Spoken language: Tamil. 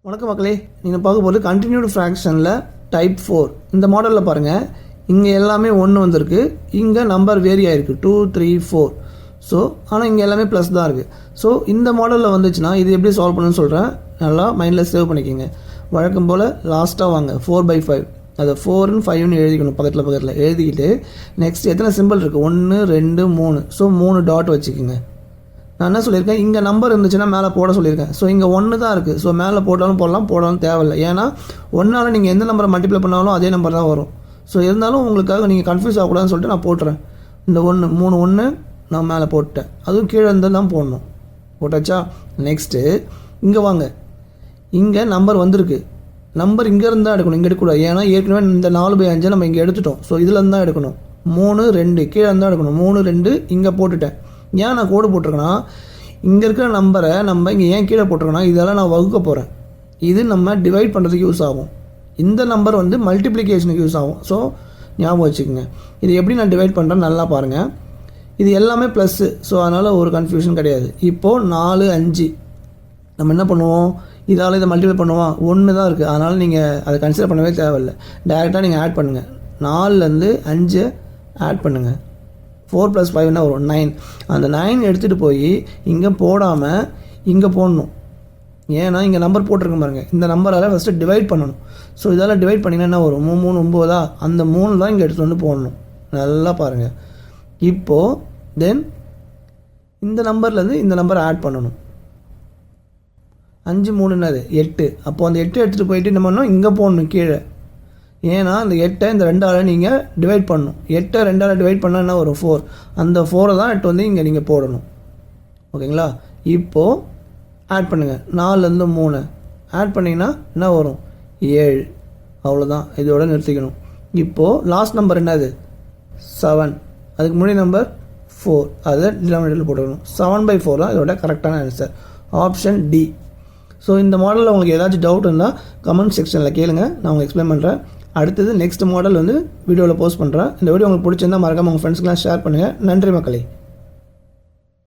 வணக்கம் மக்களே, நீங்கள் பார்க்க போகிறது கண்டினியூடு ஃப்ராக்ஷனில் டைப் 4 இந்த மாடலில் பாருங்கள். இங்கே எல்லாமே 1 வந்திருக்கு, இங்கே நம்பர் வேரி ஆகிருக்கு 2 3 4. ஸோ ஆனால் இங்கே எல்லாமே ப்ளஸ் தான் இருக்குது. ஸோ இந்த மாடலில் வந்துச்சுன்னா இது எப்படி சால்வ் பண்ணணும்னு சொல்கிறேன், நல்லா மைண்டில் சேவ் பண்ணிக்கோங்க. வழக்கம் போல் லாஸ்ட்டாக வாங்க 4/5, அதை 4 5 எழுதிக்கணும். பக்கத்தில் எழுதிக்கிட்டு நெக்ஸ்ட் எத்தனை சிம்பிள் இருக்குது 1 2 3. ஸோ 3 டாட் வச்சுக்கோங்க. நான் என்ன சொல்லியிருக்கேன், இங்கே நம்பர் இருந்துச்சுன்னா மேலே போட சொல்லியிருக்கேன். ஸோ இங்கே 1 தான் இருக்குது. ஸோ மேலே போட்டாலும் போடாலும் தேவையில்லை. ஏன்னா 1ஆல் நீங்கள் எந்த நம்பரை மல்டிப்ளை பண்ணாலும் அதே நம்பர் தான் வரும். ஸோ இருந்தாலும் உங்களுக்காக நீங்கள் கன்ஃபியூஸ் ஆகக்கூடாதுன்னு சொல்லிட்டு நான் போட்டுறேன். இந்த 3 1 நான் மேலே போட்டேன், அதுவும் கீழே இருந்து தான் போடணும். போட்டாச்சா? நெக்ஸ்ட்டு இங்கே வாங்க, இங்கே நம்பர் வந்திருக்கு. நம்பர் இங்கே இருந்தால் எடுக்கணும், இங்கே எடுக்கக்கூடாது. ஏன்னா ஏற்கனவே இந்த 4/5 நம்ம இங்கே எடுத்துட்டோம். ஸோ இதில் இருந்தால் எடுக்கணும். 3 2 கீழே இருந்தால் எடுக்கணும். 3 2 இங்கே போட்டுட்டேன். ஏன் நான் கோடு போட்டிருக்கேன்னா, இங்கே இருக்கிற நம்பரை நம்ம இங்கே ஏன் கீழே போட்டிருக்கோன்னா இதெல்லாம் நான் வகுக்க போகிறேன். இது நம்ம டிவைட் பண்ணுறதுக்கு யூஸ் ஆகும். இந்த நம்பர் வந்து மல்டிப்ளிகேஷனுக்கு யூஸ் ஆகும். ஸோ ஞாபகம் வச்சுக்கோங்க. இது எப்படி நான் டிவைட் பண்ணுறேன்னு நல்லா பாருங்கள். இது எல்லாமே ப்ளஸ்ஸு. ஸோ அதனால் ஒரு கன்ஃபியூஷன் கிடையாது. இப்போது 4 5 நம்ம என்ன பண்ணுவோம், இதால் இதை மல்டிப்ளை பண்ணுவோம். 1 தான் இருக்குது, அதனால் நீங்கள் அதை கன்சிடர் பண்ணவே தேவையில்லை. டேரெக்டாக நீங்கள் ஆட் பண்ணுங்கள். 4லேருந்து 5 ஆட் பண்ணுங்கள். 4 + 5 என்ன வரும் 9. அந்த 9 எடுத்துகிட்டு போய் இங்கே போடாமல் இங்கே போடணும். ஏன்னா இங்கே நம்பர் போட்டிருக்க பாருங்க, இந்த நம்பரால் ஃபஸ்ட்டு டிவைட் பண்ணணும். ஸோ இதால் டிவைட் பண்ணிங்கன்னா என்ன வரும் 3 3 9. அந்த 3 தான் இங்கே எடுத்துகிட்டு வந்து போடணும். நல்லா பாருங்கள். இப்போது தென் இந்த நம்பர்லேருந்து இந்த நம்பரை ஆட் பண்ணணும். 5 3 என்னது 8. அப்போது அந்த 8 எடுத்துகிட்டு போயிட்டு என்ன பண்ணணும், இங்கே போடணும் கீழே. ஏன்னா அந்த 8 இந்த 2ஆல் நீங்கள் டிவைட் பண்ணணும். 8 2ஆல் டிவைட் பண்ணால் என்ன வரும் 4. அந்த 4 தான் எடுத்து வந்து இங்கே நீங்கள் போடணும். ஓகேங்களா? இப்போது ஆட் பண்ணுங்கள். 4லேருந்து 3 ஆட் பண்ணிங்கன்னா என்ன வரும் 7. அவ்வளோதான், இதோட நிறுத்திக்கணும். இப்போது லாஸ்ட் நம்பர் என்னது 7. அதுக்கு முன்னாடி நம்பர் 4, அதை டினாமினேட்டரில் போட்டுக்கணும். 7/4 தான் இதோட கரெக்டான ஆன்சர், ஆப்ஷன் டி. ஸோ இந்த மாடலில் உங்களுக்கு ஏதாச்சும் டவுட் இருந்தால் கமெண்ட் செக்ஷனில் கேளுங்க, நான் உங்களுக்கு எக்ஸ்பிளைன் பண்ணுறேன். அடுத்தது நெக்ஸ்ட் மாடல் வந்து வீடியோவில் போஸ்ட் பண்ணுறேன். இந்த வீடியோ உங்களுக்கு பிடிச்சிருந்தால் மறக்காமல் உங்கள் ஃப்ரெண்ட்ஸ்க்கெலாம் ஷேர் பண்ணுங்கள். நன்றி மக்களே.